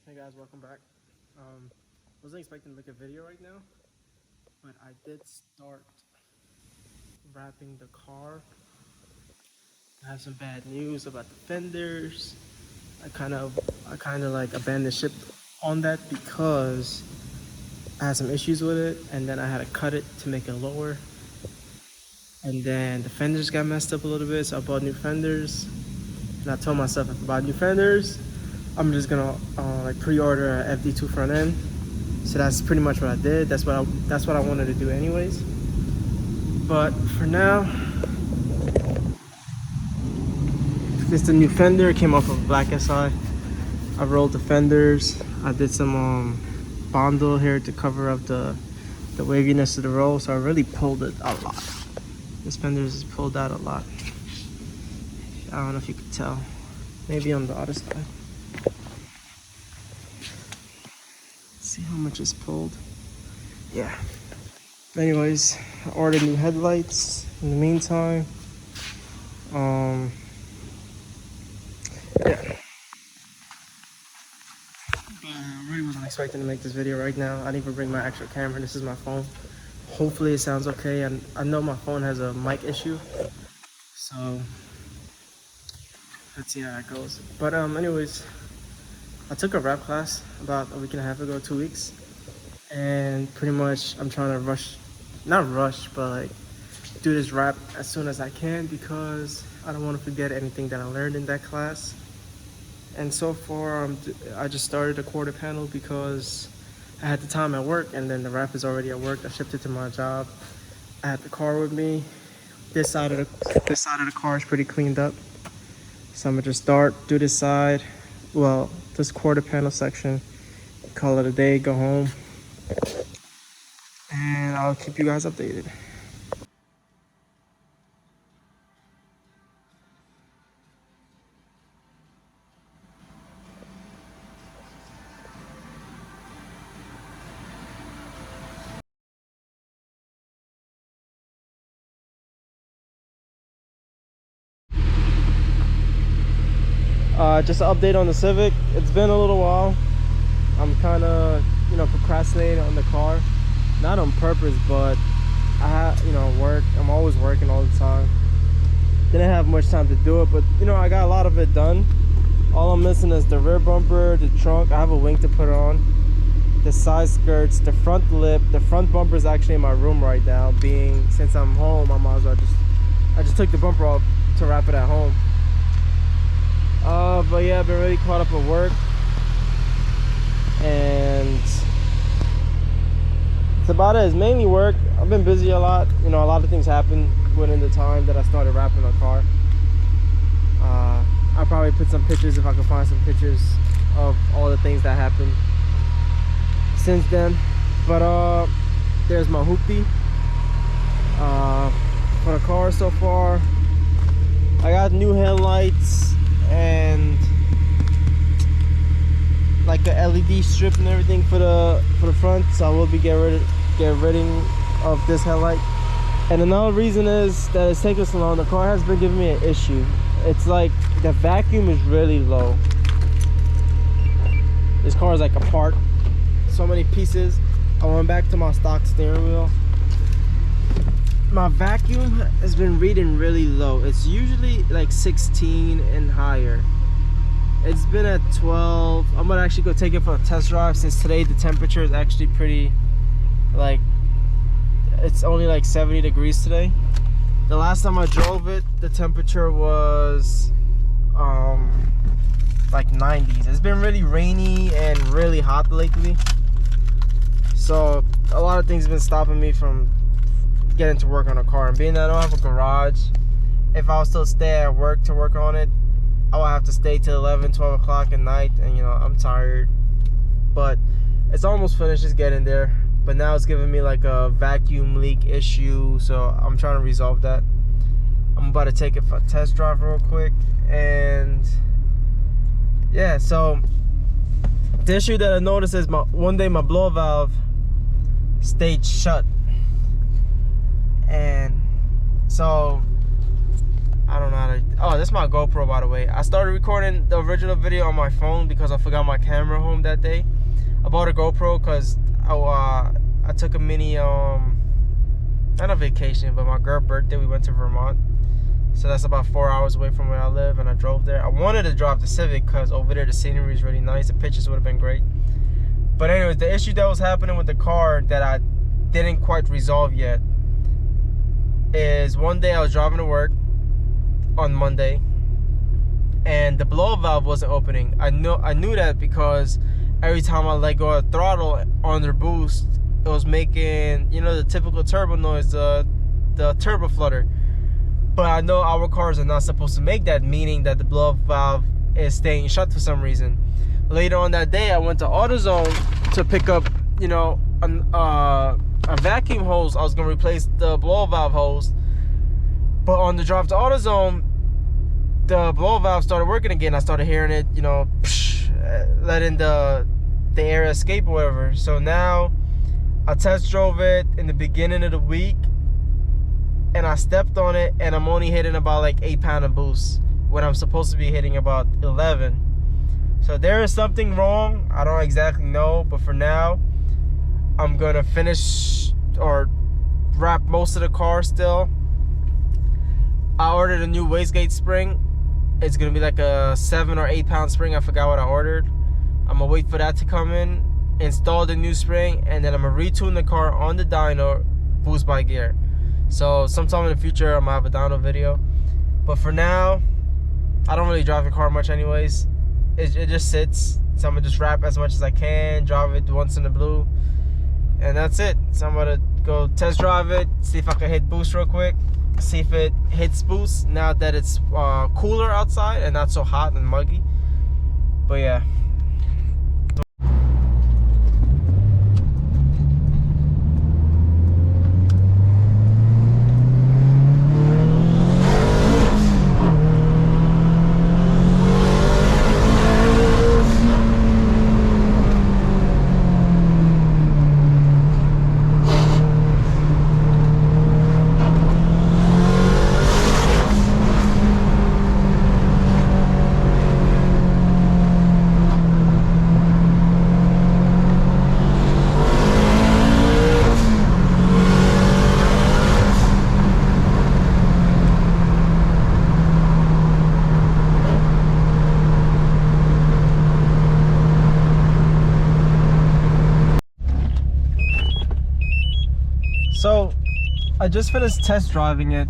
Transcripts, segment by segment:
Hey guys, welcome back. Wasn't expecting to make a video right now, but I did start wrapping the car. I have some bad news about the fenders. I kind of like abandoned ship on that because I had some issues with it, and then I had to cut it to make it lower. And then the fenders got messed up a little bit, so I bought new fenders. And I told myself if I buy new fenders, I'm just gonna like pre-order a FD2 front end. So that's pretty much what I did. That's what I wanted to do anyways. But for now, it's the new fender. It came off of Black SI. I rolled the fenders. I did some bondle here to cover up the waviness of the roll. So I really pulled it a lot. This fenders is pulled out a lot. I don't know if you could tell. Maybe on the other side. See how much is pulled. Yeah. Anyways, I ordered new headlights in the meantime. Yeah. I really wasn't expecting to make this video right now. I didn't even bring my actual camera. This is my phone. Hopefully it sounds okay. And I know my phone has a mic issue, so let's see how that goes. But anyways, I took a rap class about a week and a half ago, 2 weeks, and pretty much I'm trying to not rush, but like do this rap as soon as I can because I don't want to forget anything that I learned in that class. And so far, I just started a quarter panel because I had the time at work, and then the rap is already at work. I shipped it to my job. I had the car with me. This side of the car is pretty cleaned up, so I'm gonna just do this side. Well, this quarter panel section, call it a day, go home, and I'll keep you guys updated. Just an update on the Civic. It's been a little while. I'm kind of, procrastinating on the car. Not on purpose, but I have, work. I'm always working all the time. Didn't have much time to do it, but, I got a lot of it done. All I'm missing is the rear bumper, the trunk. I have a wing to put on. The side skirts, the front lip. The front bumper is actually in my room right now. Since I'm home, I might as well I just took the bumper off to wrap it at home. But yeah, I've been really caught up at work, and it's about it. It's mainly work. I've been busy a lot. A lot of things happened within the time that I started wrapping the car. I'll probably put some pictures if I can find some pictures of all the things that happened since then. But there's my hoopty for the car so far. I got new headlights and like the LED strip and everything for the front, so I will be getting rid of this headlight. And another reason is that it's taking so long. The car has been giving me an issue. It's like the vacuum is really low. This car is like apart, so many pieces. I went back to my stock steering wheel. My vacuum has been reading really low. It's usually like 16 and higher. It's been at 12. I'm gonna actually go take it for a test drive since today the temperature is actually pretty, like, it's only like 70 degrees today. The last time I drove it, the temperature was like 90s. It's been really rainy and really hot lately, so a lot of things have been stopping me from getting to work on a car. And being that I don't have a garage, if I was still stay at work to work on it, I would have to stay till 11, 12 o'clock at night, and I'm tired. But it's almost finished, just getting there. But now it's giving me like a vacuum leak issue, so I'm trying to resolve that. I'm about to take it for a test drive real quick. And yeah, so the issue that I noticed is one day my blow valve stayed shut, and so I don't know how to. Oh, that's my GoPro, by the way. I started recording the original video on my phone because I forgot my camera home that day. I bought a GoPro because I took a mini, not a vacation, but my girl's birthday. We went to Vermont. So that's about 4 hours away from where I live, and I drove there. I wanted to drive the Civic because over there the scenery is really nice. The pictures would have been great. But anyways, the issue that was happening with the car that I didn't quite resolve yet is one day I was driving to work on Monday, and the blow valve wasn't opening. I knew that because every time I let go of the throttle under boost, it was making, you know, the typical turbo noise, the turbo flutter. But I know our cars are not supposed to make that, meaning that the blow valve is staying shut for some reason. Later on that day, I went to AutoZone to pick up, you know, a vacuum hose. I was gonna replace the blow valve hose, but on the drive to AutoZone, the blow valve started working again. I started hearing it, you know, letting the air escape or whatever. So now I test drove it in the beginning of the week, and I stepped on it, and I'm only hitting about like 8 pound of boost when I'm supposed to be hitting about 11. So there is something wrong. I don't exactly know, but for now, I'm gonna finish or wrap most of the car still. I ordered a new wastegate spring. It's gonna be like a 7 or 8 pound spring. I forgot what I ordered. I'm gonna wait for that to come in, install the new spring, and then I'm gonna retune the car on the dyno, boost by gear. So sometime in the future, I'm gonna have a dyno video. But for now, I don't really drive the car much anyways. It just sits. So I'm gonna just wrap as much as I can, drive it once in the blue, and that's it. So I'm gonna go test drive it, see if I can hit boost real quick, see if it hits boost now that it's cooler outside and not so hot and muggy. But yeah. So I just finished test driving it.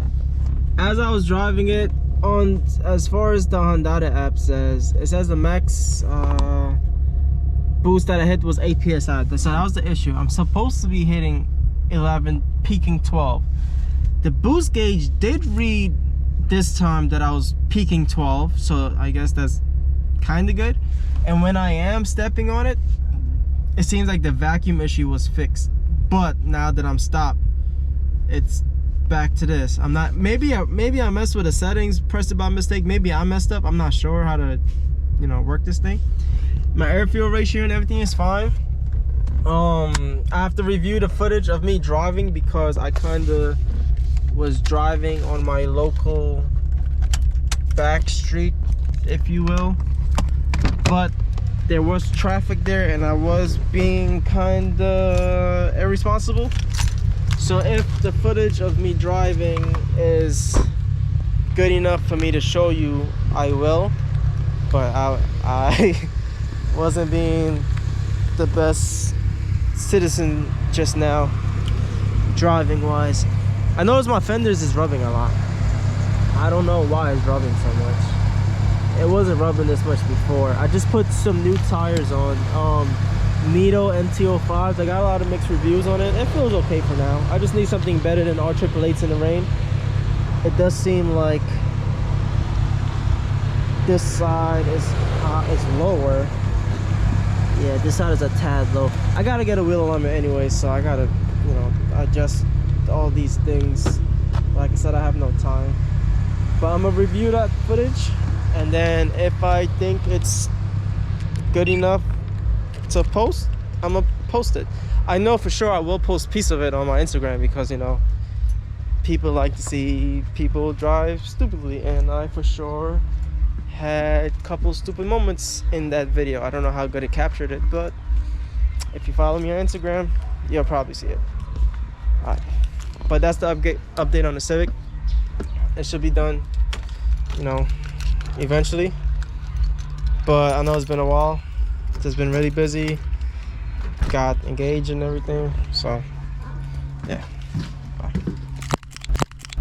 As I was driving it, on as far as the Honda app says, it says the max boost that I hit was 8 psi. So that was the issue. I'm supposed to be hitting 11, peaking 12. The boost gauge did read this time that I was peaking 12, so I guess that's kind of good. And when I am stepping on it, it seems like the vacuum issue was fixed. But now that I'm stopped, it's back to this. I'm not, maybe I messed with the settings, pressed it by mistake. Maybe I messed up. I'm not sure how to, you know, work this thing. My air fuel ratio and everything is fine. I have to review the footage of me driving because I kind of was driving on my local back street, if you will, but there was traffic there and I was being kind of irresponsible. So if the footage of me driving is good enough for me to show you, I will. But I wasn't being the best citizen just now, driving wise. I noticed my fenders is rubbing a lot. I don't know why it's rubbing so much. It wasn't rubbing this much before. I just put some new tires on, Nito MT-05s. I got a lot of mixed reviews on it. It feels okay for now. I just need something better than R888s in the rain. It does seem like this side is lower. Yeah, this side is a tad low. I gotta get a wheel alignment anyway, so I gotta, you know, adjust all these things. Like I said, I have no time. But I'm gonna review that footage, and then if I think it's good enough to post, I'm gonna post it. I know for sure I will post a piece of it on my Instagram because, you know, people like to see people drive stupidly, and I for sure had a couple stupid moments in that video. I don't know how good it captured it, but if you follow me on Instagram, you'll probably see it. Alright, but that's the update on the Civic. It should be done, you know, eventually, but I know it's been a while. Just been really busy, got engaged and everything, so yeah.